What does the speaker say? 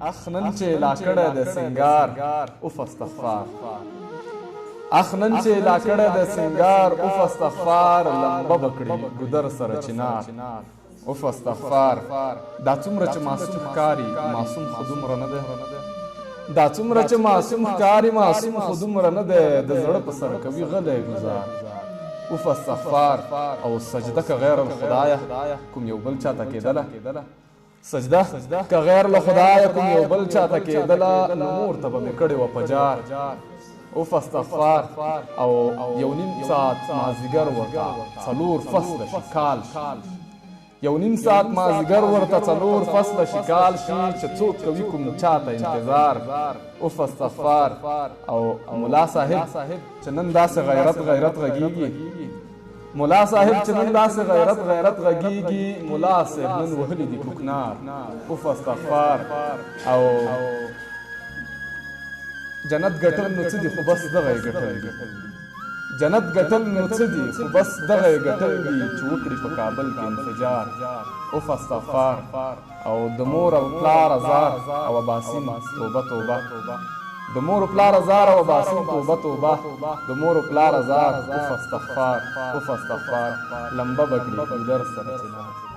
اخ نن چې لا کړه د سنگار اوف استغفار اخ نن چې لا کړه د سنگار اوف استغفار لمبه بکړي ګودر سره چنار اوف استغفار دا څومره چې معصوم ښکاري معصوم خو دومره نه دی دا څومره چې معصوم ښکاري معصوم خو دومره نه دی د زړه په سر کوي غلی ګزار اوف استغفار او سجده که غیر الخدایه کوم یو بل چاته کېدله سجده که غیر له خدایه کوم یو بل چاته کېدله نو مور ته به مې کړې وه په جار اوف استغفار او یو نیم ساعت مازدیګر ورته څلور فصله شي کال یو نیم ساعت مازدیګر ورته څلور فصله شي کال شي چې څوک کوي کوم چاته انتظار اوف استغفار او ملا صاحب چې نن داسې غیرت غږیږي ملا صاحب چې نن داسې غیرت غږیږي ملا صاحب نن وهلی دي کوکنار اوف استغفار او جنت ګټل نو څه دي خو بس دغه یې ګټل دي جنت ګټل نو څه دي خو بس دغه یې ګټل دي چې وکړي په کابل کې انفجار اوف استغفار او د مور او پلار ازار او اباسین توبه توبه د مور او پلار ازار او اباسین توبه توبه د مور او پلار ازار اوف استغفار لمبه بکړي ګودر سره چنار